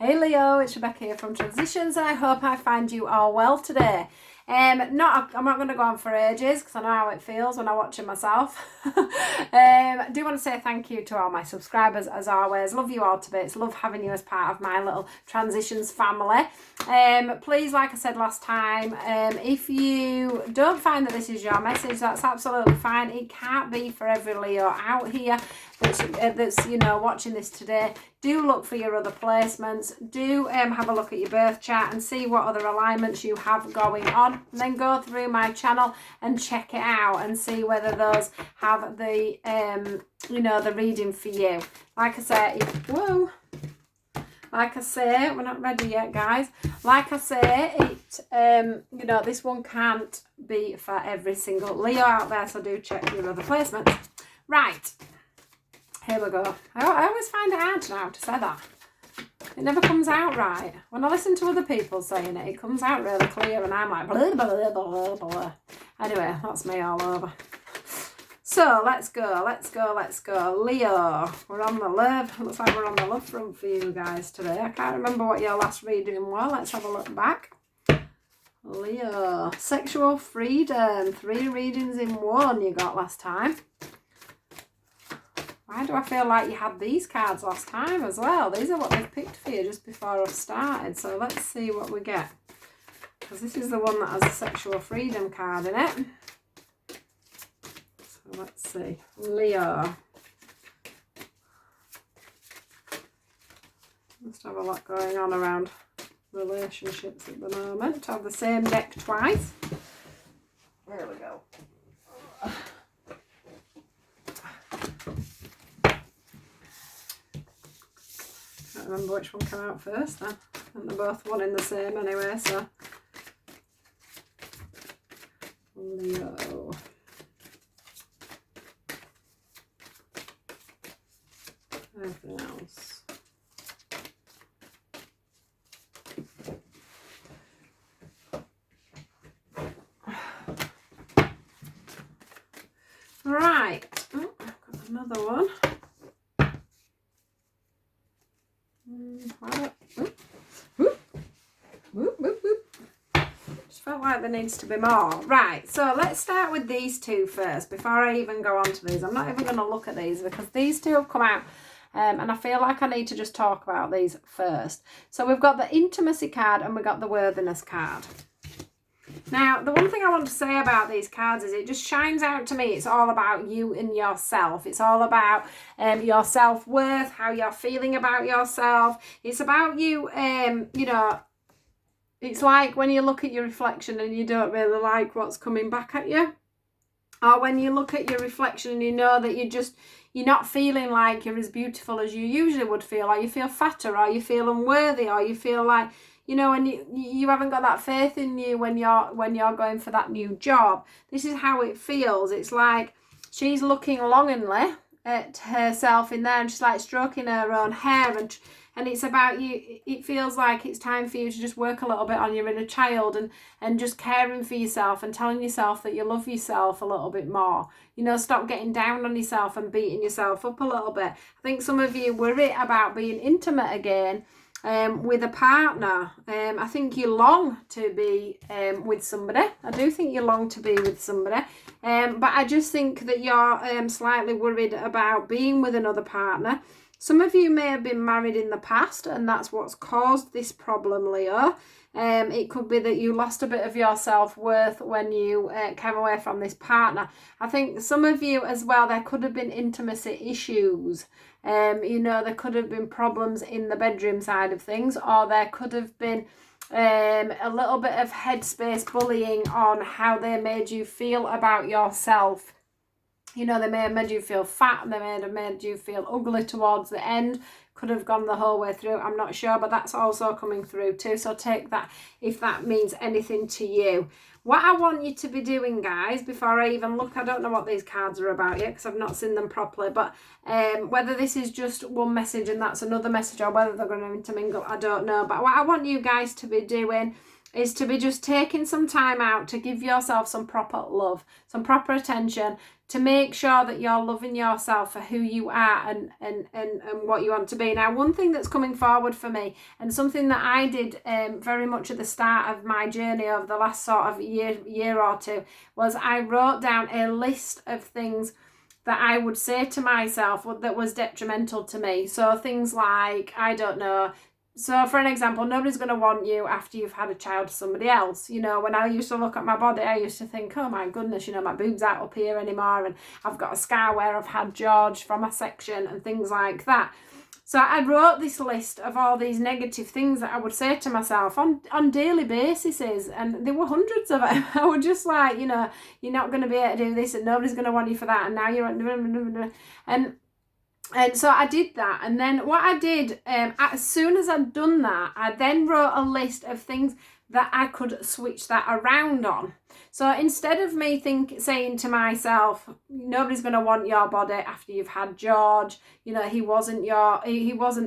Hey Leo, it's Rebecca here from Transitions, and I hope I find you all well today. I'm not going to go on for ages because I know how it feels when I'm watching myself. I do want to say thank you to all my subscribers as always. Love you all to bits. Love having you as part of my little Transitions family. Please, like I said last time, if you don't find that this is your message, that's absolutely fine. It can't be for every Leo out here that's watching this today. Do look for your other placements. Do have a look at your birth chart and see what other alignments you have going on. And then go through my channel and check it out and see whether those have the, the reading for you. Like I say, we're not ready yet, guys. Like I say, this one can't be for every single Leo out there, so do check your other placements. Right. Here we go. I always find it hard now to say that. It never comes out right. When I listen to other people saying it, it comes out really clear and I'm like, blah, blah, blah, blah, blah. Anyway, that's me all over. So, let's go. Leo, we're on the love. Looks like we're on the love front for you guys today. I can't remember what your last reading was. Let's have a look back. Leo, sexual freedom. 3 readings in 1 you got last time. Why do I feel like you had these cards last time as well? These are what they've picked for you just before I've started. So let's see what we get. Because this is the one that has a sexual freedom card in it. So let's see. Leo. Must have a lot going on around relationships at the moment. Have the same deck twice. There we go. Can't remember which one came out first then. And they're both one in the same anyway, so. Leo. Everything else. Right. Oh, I've got another one. Just felt like there needs to be more. Right, so let's start with these two first before I even go on to these. I'm not even going to look at these because these two have come out and I feel like I need to just talk about these first. So we've got the intimacy card and we've got the worthiness card. Now, the one thing I want to say about these cards is it just shines out to me. It's all about you and yourself. It's all about your self-worth, how you're feeling about yourself. It's about you, it's like when you look at your reflection and you don't really like what's coming back at you. Or when you look at your reflection and you know that you're not feeling like you're as beautiful as you usually would feel, or you feel fatter, or you feel unworthy, or you feel like, and you haven't got that faith in you when you're going for that new job. This is how it feels. It's like she's looking longingly at herself in there and she's like stroking her own hair and it's about you. It feels like it's time for you to just work a little bit on your inner child and just caring for yourself and telling yourself that you love yourself a little bit more. Stop getting down on yourself and beating yourself up a little bit. I think some of you worry about being intimate again with a partner. I think you long to be with somebody. I do think you long to be with somebody. But I just think that you're slightly worried about being with another partner. Some of you may have been married in the past and that's what's caused this problem, Leo. It could be that you lost a bit of your self-worth when you came away from this partner. I think some of you as well, there could have been intimacy issues. There could have been problems in the bedroom side of things, or there could have been a little bit of headspace bullying on how they made you feel about yourself. They may have made you feel fat, they may have made you feel ugly towards the end. Could have gone the whole way through, I'm not sure, but that's also coming through too. So take that if that means anything to you. What I want you to be doing, guys, before I even look, I don't know what these cards are about yet because I've not seen them properly, but whether this is just one message and that's another message or whether they're going to intermingle, I don't know. But what I want you guys to be doing is to be just taking some time out to give yourself some proper love, some proper attention, to make sure that you're loving yourself for who you are and what you want to be. Now, one thing that's coming forward for me, and something that I did very much at the start of my journey over the last sort of year or two, was I wrote down a list of things that I would say to myself that was detrimental to me. So things like, I don't know, so for an example, nobody's going to want you after you've had a child to somebody else. You know, when I used to look at my body, I used to think, oh my goodness, you know, my boobs aren't up here anymore, and I've got a scar where I've had George from a section and things like that. So I wrote this list of all these negative things that I would say to myself on daily basis, and there were hundreds of them. I would just like, you know, you're not going to be able to do this, and nobody's going to want you for that, and now you're and so I did that. And then what I did, as soon as I'd done that, I then wrote a list of things that I could switch that around on. So instead of me saying to myself, nobody's going to want your body after you've had George, you know, he wasn't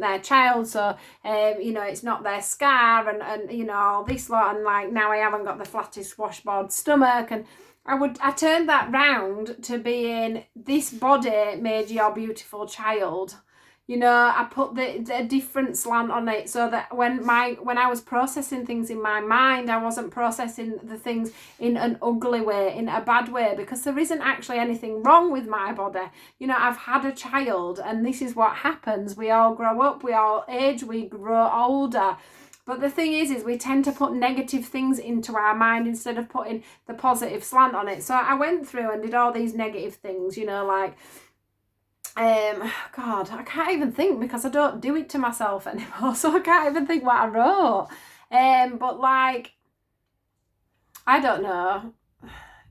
their child, so you know, it's not their scar, and you know, all this lot, and like, now I haven't got the flattest washboard stomach, and I turned that round to being, this body made your beautiful child. You know, I put the different slant on it, so that when I was processing things in my mind, I wasn't processing the things in an ugly way, in a bad way, because there isn't actually anything wrong with my body. You know, I've had a child, and this is what happens. We all grow up, we all age, we grow older. But the thing is we tend to put negative things into our mind instead of putting the positive slant on it. So I went through and did all these negative things, you know, like, God, I can't even think, because I don't do it to myself anymore. So I can't even think what I wrote. But like, I don't know.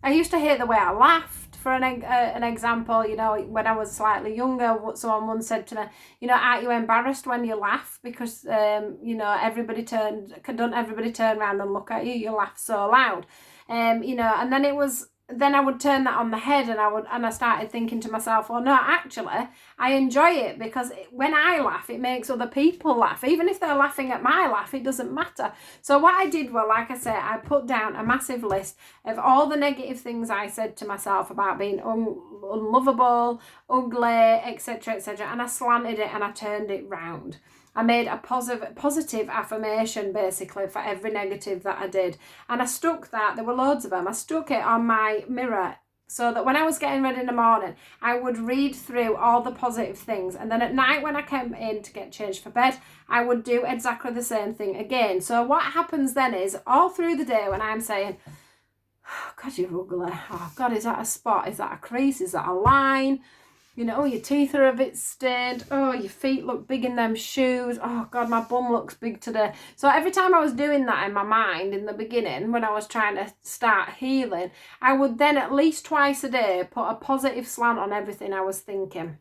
I used to hate the way I laughed. For an example, you know, when I was slightly younger, someone once said to me, you know, aren't you embarrassed when you laugh? Because, you know, don't everybody turn around and look at you? You laugh so loud. You know, and then I would turn that on the head, and I started thinking to myself, well, no, actually, I enjoy it, because when I laugh, it makes other people laugh. Even if they're laughing at my laugh, it doesn't matter. So what I did, well, like I said, I put down a massive list of all the negative things I said to myself about being unlovable, ugly, etc., etc., and I slanted it and I turned it round. I made a positive affirmation, basically, for every negative that I did. And I stuck that, there were loads of them, I stuck it on my mirror, so that when I was getting ready in the morning, I would read through all the positive things. And then at night, when I came in to get changed for bed, I would do exactly the same thing again. So what happens then is, all through the day when I'm saying, oh, God, you're ugly. Oh, God, is that a spot? Is that a crease? Is that a line? You know, oh, your teeth are a bit stained. Oh, your feet look big in them shoes. Oh, God, my bum looks big today. So every time I was doing that in my mind in the beginning, when I was trying to start healing, I would then at least twice a day put a positive slant on everything I was thinking.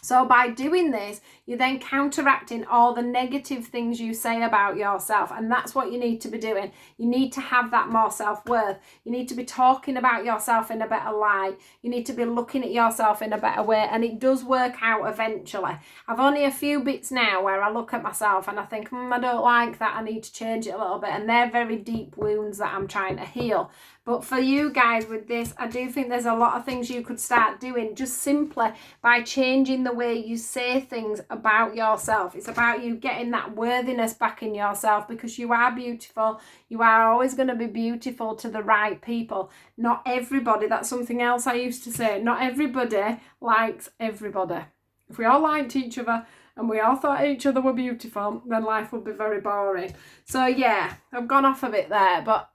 So by doing this, you're then counteracting all the negative things you say about yourself. And that's what you need to be doing. You need to have that more self-worth. You need to be talking about yourself in a better light. You need to be looking at yourself in a better way. And it does work out eventually. I've only a few bits now where I look at myself and I think, I don't like that. I need to change it a little bit. And they're very deep wounds that I'm trying to heal. But for you guys with this, I do think there's a lot of things you could start doing just simply by changing the way you say things about yourself. It's about you getting that worthiness back in yourself, because you are beautiful. You are always going to be beautiful to the right people. Not everybody, that's something else I used to say, not everybody likes everybody. If we all liked each other and we all thought each other were beautiful, then life would be very boring. So yeah, I've gone off a bit there, but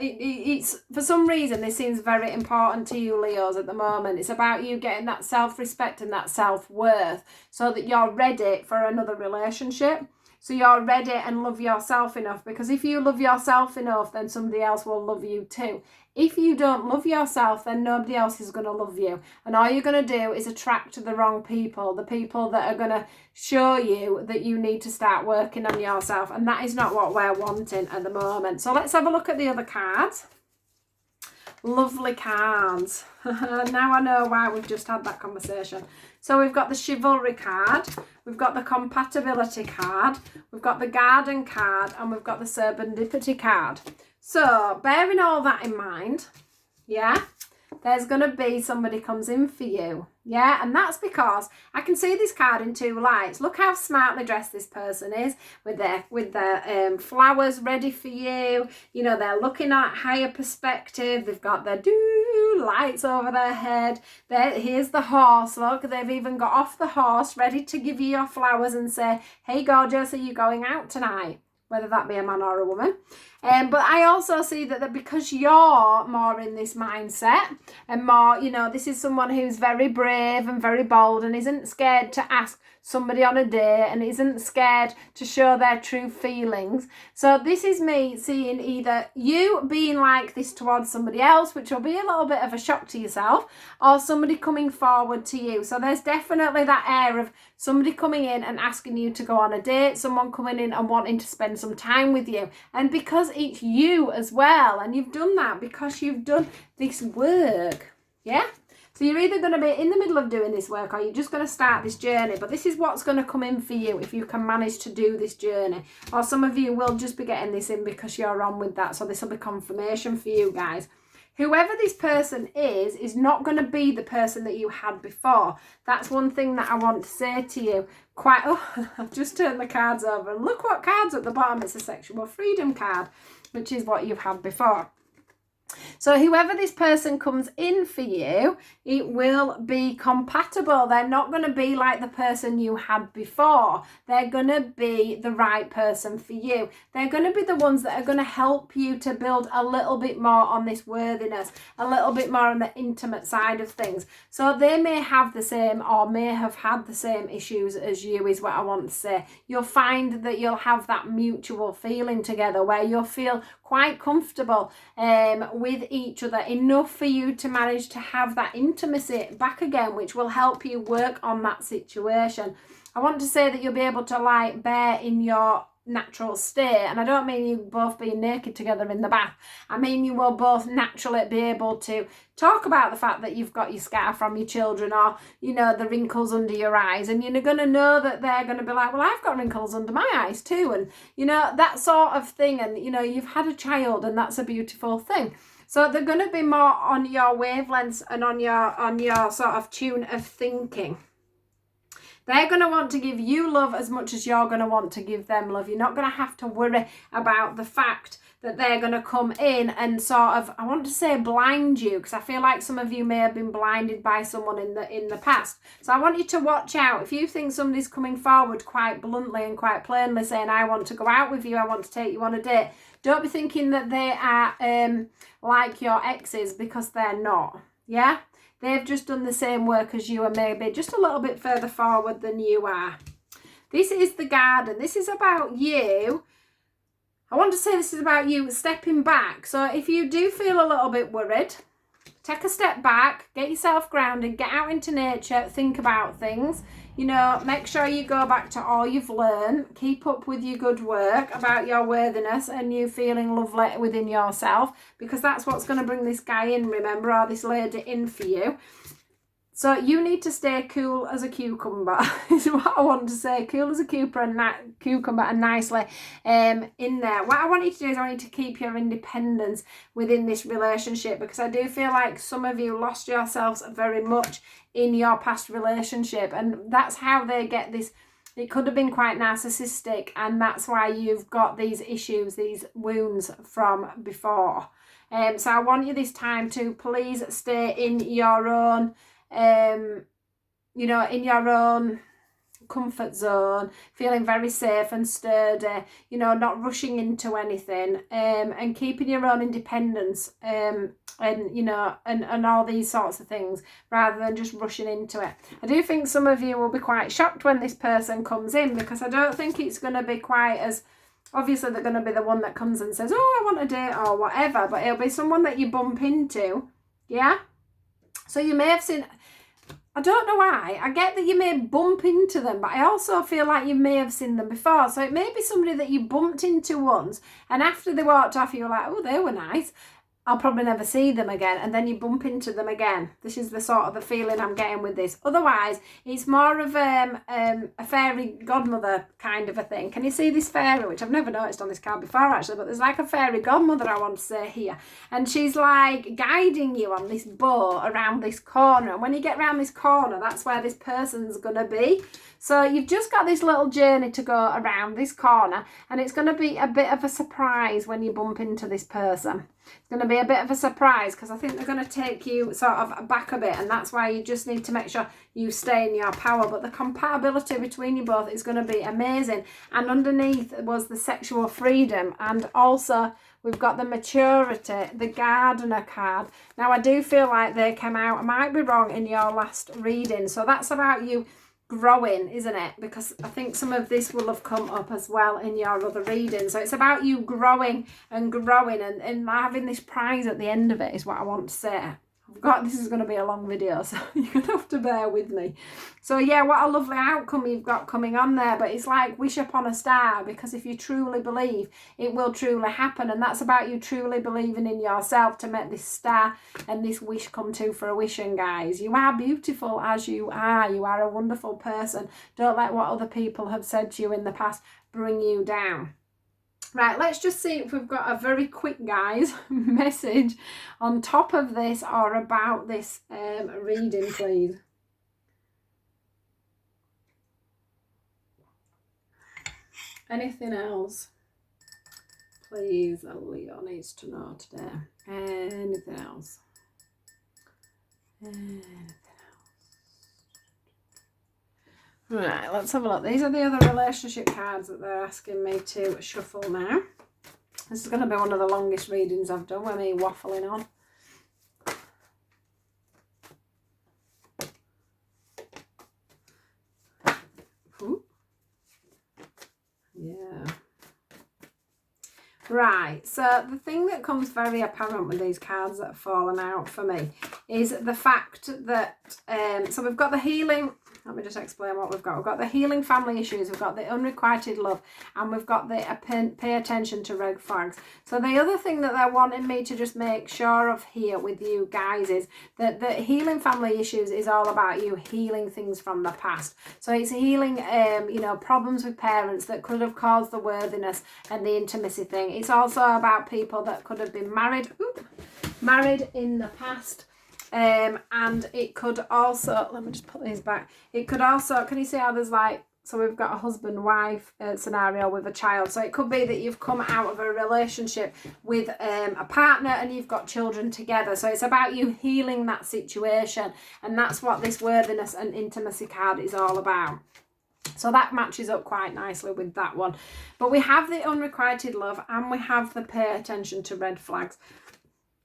it's for some reason this seems very important to you Leos at the moment. It's about you getting that self-respect and that self-worth, so that you're ready for another relationship. So you're ready and love yourself enough, because if you love yourself enough, then somebody else will love you too. If you don't love yourself, then nobody else is going to love you. And all you're going to do is attract the wrong people, the people that are going to show you that you need to start working on yourself. And that is not what we're wanting at the moment. So let's have a look at the other cards. Lovely cards. Now I know why we've just had that conversation. So we've got the chivalry card, we've got the compatibility card, we've got the garden card, and we've got the serendipity card. So bearing all that in mind, yeah, there's going to be somebody comes in for you. Yeah, and that's because I can see this card in two lights. Look how smartly dressed this person is with their flowers ready for you. You know, they're looking at higher perspective. They've got their lights over their head. Here's the horse. Look, they've even got off the horse ready to give you your flowers and say, hey, gorgeous, are you going out tonight? Whether that be a man or a woman. But I also see that because you're more in this mindset and more, you know, this is someone who's very brave and very bold and isn't scared to ask somebody on a date and isn't scared to show their true feelings. So this is me seeing either you being like this towards somebody else, which will be a little bit of a shock to yourself, or somebody coming forward to you. So there's definitely that air of somebody coming in and asking you to go on a date, someone coming in and wanting to spend some time with you. And because it's you as well, and you've done that because you've done this work, yeah? So you're either going to be in the middle of doing this work or you're just going to start this journey. But this is what's going to come in for you if you can manage to do this journey. Or some of you will just be getting this in because you're on with that. So this will be confirmation for you guys. Whoever this person is not going to be the person that you had before. That's one thing that I want to say to you. I've just turned the cards over and look what card's at the bottom. It's a sexual freedom card, which is what you've had before. So whoever this person comes in for you, it will be compatible. They're not going to be like the person you had before. They're going to be the right person for you. They're going to be the ones that are going to help you to build a little bit more on this worthiness, a little bit more on the intimate side of things. So they may have the same or may have had the same issues as you is what I want to say. You'll find that you'll have that mutual feeling together where you'll feel quite comfortable with each other, enough for you to manage to have that intimacy back again, which will help you work on that situation. I want to say that you'll be able to lie bare in your natural state, and I don't mean you both being naked together in the bath. I mean you will both naturally be able to talk about the fact that you've got your scar from your children, or you know, the wrinkles under your eyes, and you're going to know that they're going to be like, well, I've got wrinkles under my eyes too, and you know, that sort of thing. And you know, you've had a child and that's a beautiful thing. So they're going to be more on your wavelengths and on your sort of tune of thinking. They're going to want to give you love as much as you're going to want to give them love. You're not going to have to worry about the fact that they're going to come in and sort of, I want to say blind you, because I feel like some of you may have been blinded by someone in the past. So I want you to watch out. If you think somebody's coming forward quite bluntly and quite plainly saying, I want to go out with you, I want to take you on a date, don't be thinking that they are like your exes, because they're not. Yeah? They've just done the same work as you and maybe just a little bit further forward than you are. This is the garden. This is about you. I want to say this is about you stepping back. So if you do feel a little bit worried, take a step back, get yourself grounded, get out into nature, think about things. You know, make sure you go back to all you've learned. Keep up with your good work about your worthiness and you feeling lovely within yourself, because that's what's going to bring this guy in, remember, or this lady in for you. So you need to stay cool as a cucumber, is what I want to say. Cool as a cucumber and nicely in there. What I want you to do is I want you to keep your independence within this relationship, because I do feel like some of you lost yourselves very much in your past relationship, and that's how they get this. It could have been quite narcissistic, and that's why you've got these issues, these wounds from before. So I want you this time to please stay in your own you know, in your own comfort zone, feeling very safe and sturdy, you know, not rushing into anything, and keeping your own independence, and you know, and all these sorts of things, rather than just rushing into it. I do think some of you will be quite shocked when this person comes in, because I don't think it's going to be quite as, obviously they're going to be the one that comes and says, oh, I want a date or whatever, but it'll be someone that you bump into, yeah? So you may have seen, I don't know why, I get that you may bump into them, but I also feel like you may have seen them before. So it may be somebody that you bumped into once, and after they walked off, you were like, oh, they were nice. I'll probably never see them again, and then you bump into them again. This is the sort of the feeling I'm getting with this. Otherwise, it's more of a fairy godmother kind of a thing. Can you see this fairy, which I've never noticed on this card before actually, but there's like a fairy godmother, I want to say here, and she's like guiding you on this boat around this corner, and when you get around this corner, that's where this person's gonna be. So you've just got this little journey to go around this corner, and it's going to be a bit of a surprise when you bump into this person. It's going to be a bit of a surprise because I think they're going to take you sort of back a bit, and that's why you just need to make sure you stay in your power. But the compatibility between you both is going to be amazing. And underneath was the sexual freedom, and also we've got the maturity, the gardener card. Now I do feel like they came out, I might be wrong, in your last reading. So that's about you growing, isn't it? Because I think some of this will have come up as well in your other reading. So it's about you growing and growing and having this prize at the end of it is what I want to say. This is going to be a long video, so you're going to have to bear with me. So yeah, what a lovely outcome you've got coming on there. But it's like wish upon a star, because if you truly believe, it will truly happen. And that's about you truly believing in yourself to make this star and this wish come to fruition, guys. You are beautiful as you are. You are a wonderful person. Don't let what other people have said to you in the past bring you down. Right, let's just see if we've got a very quick, guys, message on top of this or about this reading, please. Anything else? Please, Leo needs to know today. Anything else? Anything else? Right, let's have a look. These are the other relationship cards that they're asking me to shuffle now. This is going to be one of the longest readings I've done with me waffling on. Ooh. Yeah. Right, so the thing that comes very apparent with these cards that have fallen out for me is the fact that, so we've got the healing. Let me just explain what we've got. We've got the healing family issues, we've got the unrequited love, and we've got the pay attention to red flags. So the other thing that they're wanting me to just make sure of here with you guys is that the healing family issues is all about you healing things from the past. So it's healing, you know, problems with parents that could have caused the worthiness and the intimacy thing. It's also about people that could have been married in the past. And it could also, let me just put these back, it could also, can you see how there's like, so we've got a husband-wife scenario with a child. So it could be that you've come out of a relationship with a partner and you've got children together. So it's about you healing that situation, and that's what this worthiness and intimacy card is all about. So that matches up quite nicely with that one. But we have the unrequited love and we have the pay attention to red flags.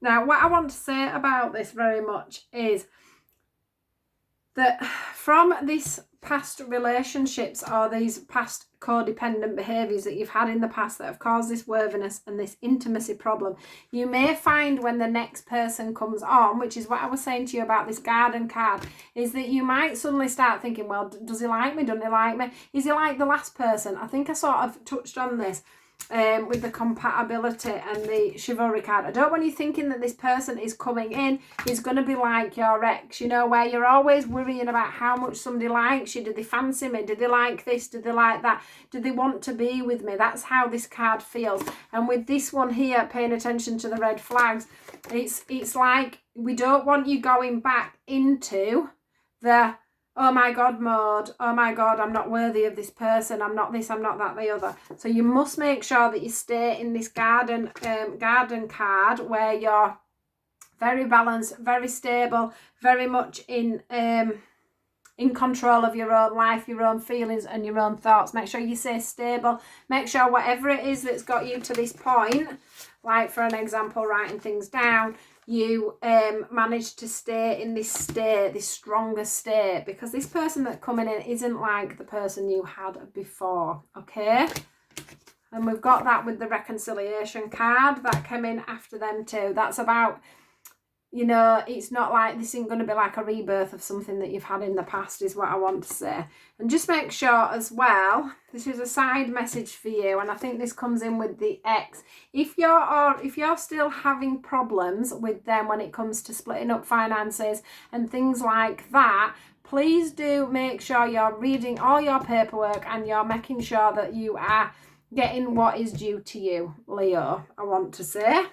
Now, what I want to say about this very much is that from these past relationships or these past codependent behaviours that you've had in the past that have caused this worthiness and this intimacy problem, you may find when the next person comes on, which is what I was saying to you about this garden card, is that you might suddenly start thinking, well, does he like me? Doesn't he like me? Is he like the last person? I think I sort of touched on this. With the compatibility and the chivalry card. I don't want you thinking that this person is coming in is going to be like your ex, you know, where you're always worrying about how much somebody likes you. Did they fancy me? Did they like this? Did they like that? Do they want to be with me? That's how this card feels. And with this one here, paying attention to the red flags, it's like we don't want you going back into the oh my God mode, oh my God, I'm not worthy of this person, I'm not this, I'm not that, the other. So you must make sure that you stay in this garden card where you're very balanced, very stable, very much in control of your own life, your own feelings and your own thoughts. Make sure you stay stable. Make sure whatever it is that's got you to this point, like for an example, writing things down, you manage to stay in this state, this stronger state, because this person that's coming in isn't like the person you had before, okay? And we've got that with the reconciliation card that came in after them too. That's about you know, it's not like this isn't going to be like a rebirth of something that you've had in the past, is what I want to say. And just make sure as well, this is a side message for you, and I think this comes in with the ex. If you're still having problems with them when it comes to splitting up finances and things like that, please do make sure you're reading all your paperwork and you're making sure that you are getting what is due to you, Leo, I want to say.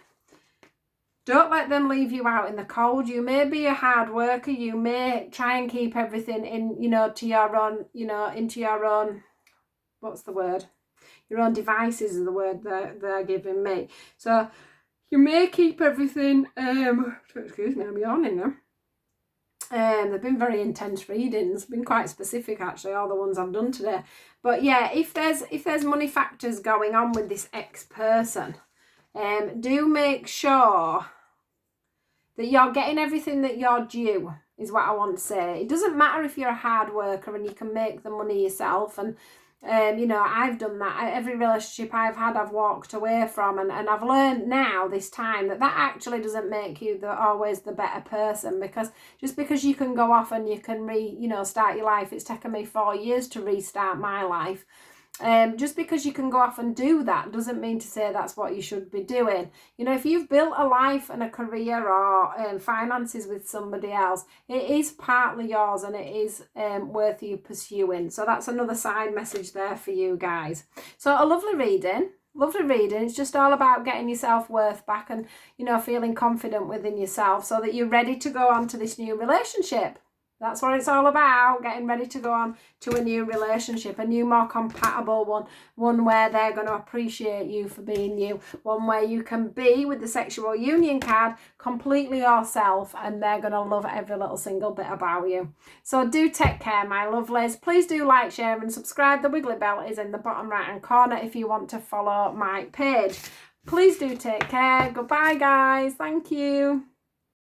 Don't let them leave you out in the cold. You may be a hard worker. You may try and keep everything in, you know, to your own, you know, into your own, what's the word? Your own devices is the word they're giving me. So you may keep everything, excuse me, I'm yawning now. They've been very intense readings, been quite specific actually, all the ones I've done today. But yeah, if there's money factors going on with this ex-person, do make sure that you're getting everything that you're due, is what I want to say. It doesn't matter if you're a hard worker and you can make the money yourself. And, you know, I've done that. Every relationship I've had, I've walked away from. And I've learned now, this time, that actually doesn't make you always the better person. Because just because you can go off and you can start your life, it's taken me 4 years to restart my life. Just because you can go off and do that doesn't mean to say that's what you should be doing. You know, if you've built a life and a career or finances with somebody else, it is partly yours and it is worth you pursuing. So that's another side message there for you guys. So a lovely reading. Lovely reading. It's just all about getting your self-worth back and, you know, feeling confident within yourself so that you're ready to go on to this new relationship. That's what it's all about, getting ready to go on to a new relationship, a new, more compatible one where they're going to appreciate you for being you, one where you can be, with the sexual union card, completely yourself, and they're going to love every little single bit about you. So do take care, my lovelies. Please do like, share and subscribe. The wiggly bell is in the bottom right hand corner if you want to follow my page. Please do take care. Goodbye, guys. Thank you.